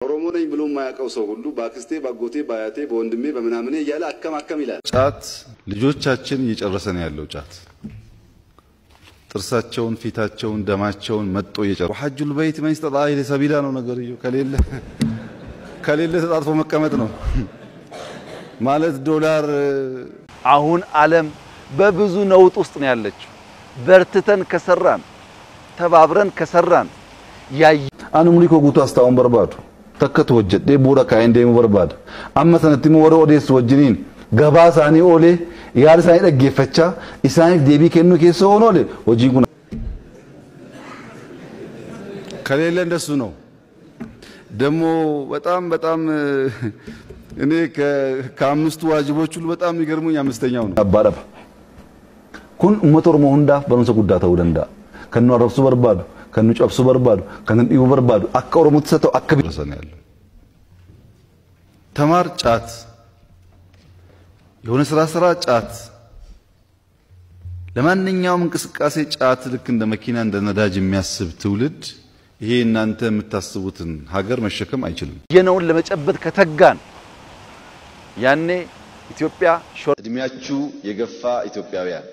ኦሮሞ ነኝ ብሎ የማያውቀው ሰው ሁሉ ባክስቴ ባጎቴ ባያቴ በወንድሜ በመናምኔ እያለ አከማከም ይላል። ጫት ልጆቻችን እየጨረሰ ነው ያለው። ጫት ጥርሳቸውን ፊታቸውን ደማቸውን መጥቶ እየጨረሰ ወሐጁል በይት መን ኢስጠጣዐ ኢለይሂ ሰቢላ ነው ነገርየው። ከሌለ ተጣጥፎ መቀመጥ ነው ማለት ዶላር። አሁን ዓለም በብዙ ነውጥ ውስጥ ነው ያለችው። በርትተን ከሰራን ተባብረን ከሰራን አኑ ሙሊኮ ጉቱ አስታውን በርባዱ ተከተ ወጀዴ ቡራ ካይንዴሙ በርባዱ አመሰነቲሙ ወረ ኦዴስ ወጅኒን ገባሳኒ ኦሌ ያር ሳይ ደገፈቻ ኢሳኒፍ ዴቢ ከኑ ከሶ ሆኖ ለ ወጂጉና ከሌለ እንደሱ ነው። ደሞ በጣም እኔ ከአምስቱ ዋጅቦች ሁሉ በጣም የሚገርሙኝ አምስተኛው ነው። አባረባ ኩን ኡመት ኦሮሞ ሁንዳፍ በረንሰ ጉዳታው ደንዳ ከኑ አረብሱ በርባዱ ከኑ ጨብሱ በርባዱ ከኑ ዲቡ በርባዱ አከ ኦሮሞ ተሰተው አከ ቢሰነ ያለው ተማር ጫት የሆነ ስራ ጫት ለማንኛውም እንቅስቃሴ ጫት ልክ እንደ መኪና እንደ ነዳጅ የሚያስብ ትውልድ ይሄ እናንተ የምታስቡትን ሀገር መሸከም አይችልም። የነውን ለመጨበጥ ከተጋን ያኔ ኢትዮጵያ እድሜያችሁ የገፋ ኢትዮጵያውያን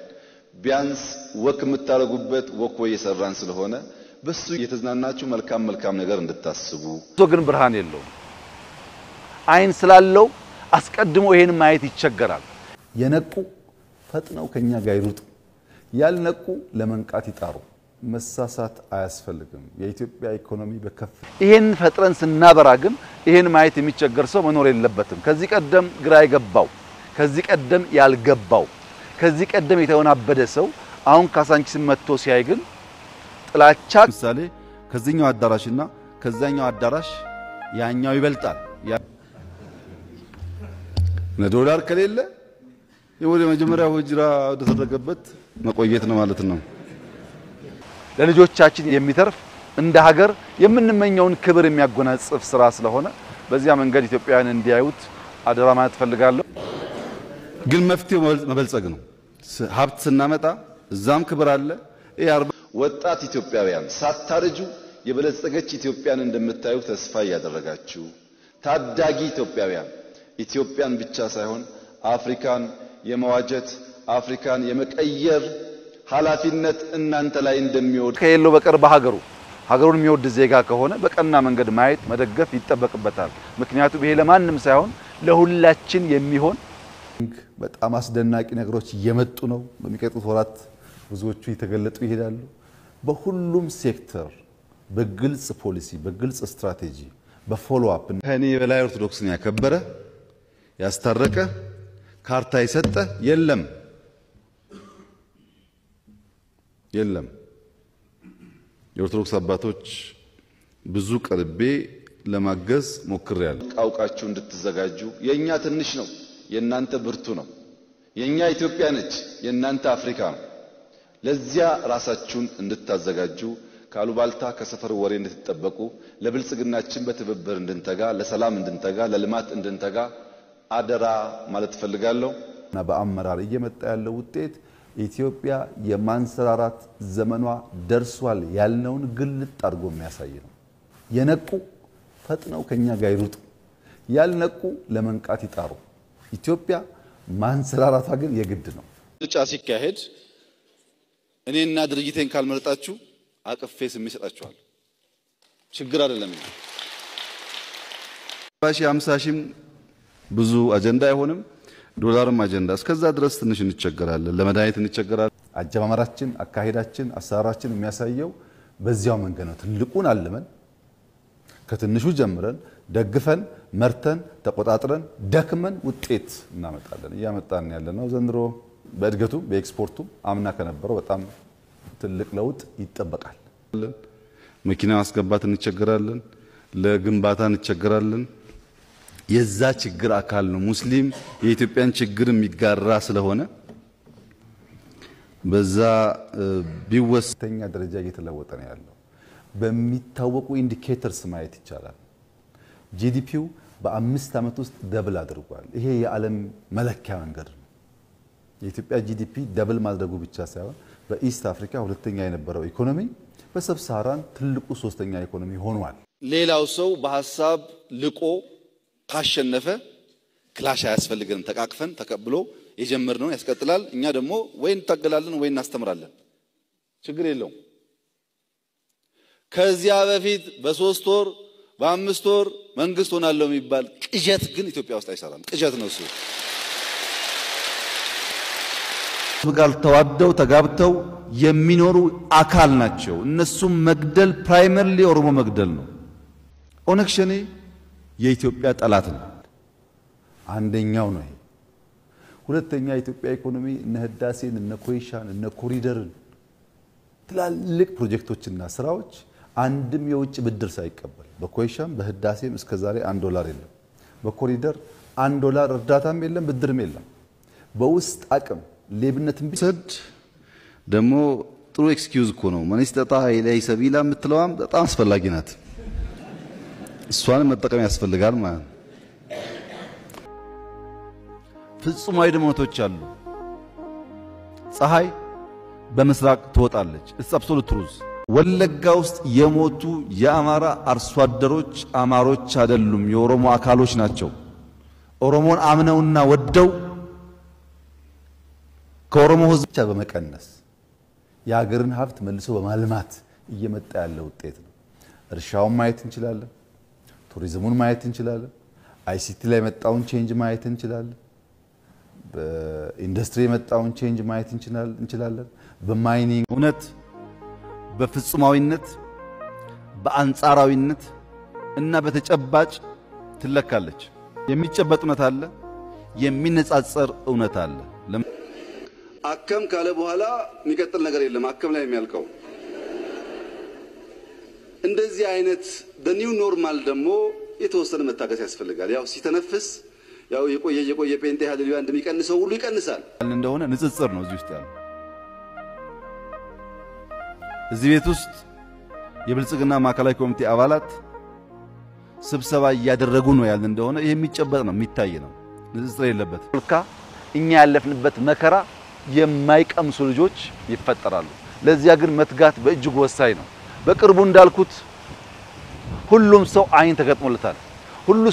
ቢያንስ ወክ የምታረጉበት ወክ እየሰራን ስለሆነ በሱ እየተዝናናችሁ መልካም ነገር እንድታስቡ። ግን ብርሃን የለውም። አይን ስላለው አስቀድሞ ይሄን ማየት ይቸገራል። የነቁ ፈጥነው ከኛ ጋር ይሩጡ፣ ያልነቁ ለመንቃት ይጣሩ። መሳሳት አያስፈልግም። የኢትዮጵያ ኢኮኖሚ በከፍ ይሄን ፈጥረን ስናበራ ግን ይሄን ማየት የሚቸገር ሰው መኖር የለበትም። ከዚህ ቀደም ግራ ይገባው፣ ከዚህ ቀደም ያልገባው፣ ከዚህ ቀደም የተወናበደ ሰው አሁን ካሳንቺስ መጥቶ ሲያይ ግን ጥላቻ ምሳሌ ከዚህኛው አዳራሽና ከዛኛው አዳራሽ ያኛው ይበልጣል። ለዶላር ከሌለ የወደ መጀመሪያው ወጅራ ወደተደረገበት መቆየት ነው ማለት ነው። ለልጆቻችን የሚተርፍ እንደ ሀገር የምንመኘውን ክብር የሚያጎናጽፍ ስራ ስለሆነ በዚያ መንገድ ኢትዮጵያውያን እንዲያዩት አደራ ማለት ፈልጋለሁ። ግን መፍትሄው መበልጸግ ነው። ሀብት ስናመጣ እዛም ክብር አለ። ወጣት ኢትዮጵያውያን ሳታረጁ የበለጸገች ኢትዮጵያን እንደምታዩ ተስፋ ያደረጋችሁ ታዳጊ ኢትዮጵያውያን ኢትዮጵያን ብቻ ሳይሆን አፍሪካን የመዋጀት አፍሪካን የመቀየር ኃላፊነት እናንተ ላይ እንደሚወድ ከየለው በቀር ሀገሩን የሚወድ ዜጋ ከሆነ በቀና መንገድ ማየት መደገፍ ይጠበቅበታል። ምክንያቱም ይሄ ለማንም ሳይሆን ለሁላችን የሚሆን በጣም አስደናቂ ነገሮች እየመጡ ነው። በሚቀጥሉት ወራት ብዙዎቹ እየተገለጡ ይሄዳሉ። በሁሉም ሴክተር በግልጽ ፖሊሲ በግልጽ ስትራቴጂ በፎሎ አፕ ከኔ በላይ ኦርቶዶክስን ያከበረ ያስታረቀ ካርታ ይሰጠ የለም። የኦርቶዶክስ አባቶች ብዙ ቀርቤ ለማገዝ ሞክሬያለሁ። ቃውቃችሁ እንድትዘጋጁ የኛ ትንሽ ነው የናንተ ብርቱ ነው። የኛ ኢትዮጵያ ነች የናንተ አፍሪካ ነው። ለዚያ ራሳችሁን እንድታዘጋጁ ካሉባልታ ከሰፈር ወሬ እንድትጠበቁ ለብልጽግናችን በትብብር እንድንተጋ ለሰላም እንድንተጋ ለልማት እንድንተጋ አደራ ማለት ፈልጋለሁ። እና በአመራር እየመጣ ያለው ውጤት ኢትዮጵያ የማንሰራራት ዘመኗ ደርሷል ያልነውን ግልጥ አድርጎ የሚያሳይ ነው። የነቁ ፈጥነው ከኛ ጋር ይሩጡ፣ ያልነቁ ለመንቃት ይጣሩ። ኢትዮጵያ ማንሰራራቷ ግን የግድ ነው። ምርጫ ሲካሄድ እኔና ድርጅቴን ካልመረጣችሁ አቅፌ ስም ይሰጣችኋል። ችግር አይደለም። 50 ብዙ አጀንዳ አይሆንም። ዶላርም አጀንዳ እስከዛ ድረስ ትንሽ እንቸገራለን፣ ለመድኃኒት እንቸገራለን። አጀማመራችን አካሄዳችን አሰራራችን የሚያሳየው በዚያው መንገድ ነው። ትልቁን አልመን ከትንሹ ጀምረን ደግፈን መርተን ተቆጣጥረን ደክመን ውጤት እናመጣለን። እያመጣን ያለነው ዘንድሮ በእድገቱ በኤክስፖርቱ አምና ከነበረው በጣም ትልቅ ለውጥ ይጠበቃል። መኪና ማስገባት እንቸገራለን፣ ለግንባታ እንቸገራለን። የዛ ችግር አካል ነው። ሙስሊም የኢትዮጵያን ችግር የሚጋራ ስለሆነ በዛ ቢወስተኛ ደረጃ እየተለወጠ ነው ያለው። በሚታወቁ ኢንዲኬተርስ ማየት ይቻላል። ጂዲፒው በ5 ዓመት ውስጥ ደብል አድርጓል። ይሄ የዓለም መለኪያ መንገድ ነው። የኢትዮጵያ ጂዲፒ ደብል ማድረጉ ብቻ ሳይሆን በኢስት አፍሪካ ሁለተኛ የነበረው ኢኮኖሚ በሰብሳራን ትልቁ ሶስተኛ ኢኮኖሚ ሆኗል። ሌላው ሰው በሐሳብ ልቆ ካሸነፈ ክላሽ አያስፈልገንም። ተቃቅፈን ተቀብሎ የጀመርነው ያስቀጥላል። እኛ ደግሞ ወይ እንታገላለን ወይ እናስተምራለን። ችግር የለውም። ከዚያ በፊት በ3 ወር በ5 ወር መንግስት ሆናለሁ የሚባል ቅዠት ግን ኢትዮጵያ ውስጥ አይሰራም። ቅዠት ነው እሱ። ጋር ተዋደው ተጋብተው የሚኖሩ አካል ናቸው። እነሱም መግደል ፕራይመሪሊ ኦሮሞ መግደል ነው። ኦነግ ሸኔ የኢትዮጵያ ጠላት ነው። አንደኛው ነው። ሁለተኛ የኢትዮጵያ ኢኮኖሚ እነ ህዳሴን እነ ኮይሻን እነ ኮሪደርን ትላልቅ ፕሮጀክቶችና ስራዎች አንድም የውጭ ብድር ሳይቀበል በኮይሻም በህዳሴም እስከዛሬ $1 የለም። በኮሪደር $1 እርዳታም የለም ብድርም የለም። በውስጥ አቅም ሌብነትን ቢሰድ ደግሞ ጥሩ ኤክስኪዩዝ እኮ ነው። ማንስተታ ኢላይ ሰቢላ የምትለዋም በጣም አስፈላጊ ናት። እሷን መጠቀም ያስፈልጋል ማለት ነው። ፍጹማዊ ደሞቶች አሉ። ፀሐይ በመስራቅ ትወጣለች። it's absolute truth። ወለጋ ውስጥ የሞቱ የአማራ አርሶ አደሮች አማሮች አይደሉም፣ የኦሮሞ አካሎች ናቸው። ኦሮሞን አምነውና ወደው ከኦሮሞ ህዝብ ብቻ በመቀነስ የሀገርን ሀብት መልሶ በማልማት እየመጣ ያለ ውጤት ነው። እርሻውን ማየት እንችላለን፣ ቱሪዝሙን ማየት እንችላለን፣ አይሲቲ ላይ መጣውን ቼንጅ ማየት እንችላለን፣ በኢንዱስትሪ መጣውን ቼንጅ ማየት እንችላለን። በማይኒንግ እውነት በፍጹማዊነት በአንጻራዊነት እና በተጨባጭ ትለካለች። የሚጨበጥ እውነት አለ፣ የሚነጻጸር እውነት አለ። አከም ካለ በኋላ የሚቀጥል ነገር የለም። አከም ላይ የሚያልቀው እንደዚህ አይነት በኒው ኖርማል ደግሞ የተወሰነ መታገስ ያስፈልጋል። ያው ሲተነፍስ ያው የቆየ ጴንጤ ሃሌሉያ እንደሚቀንሰው ሁሉ ይቀንሳል እንደሆነ ንጽጽር ነው እዚህ ውስጥ ያለው። እዚህ ቤት ውስጥ የብልጽግና ማዕከላዊ ኮሚቴ አባላት ስብሰባ እያደረጉ ነው ያለ እንደሆነ ይሄ የሚጨበጥ ነው የሚታይ ነው። ንጽጽር የለበት። እኛ ያለፍንበት መከራ የማይቀምሱ ልጆች ይፈጠራሉ። ለዚያ ግን መትጋት በእጅጉ ወሳኝ ነው። በቅርቡ እንዳልኩት ሁሉም ሰው አይን ተገጥሞለታል። ሁሉ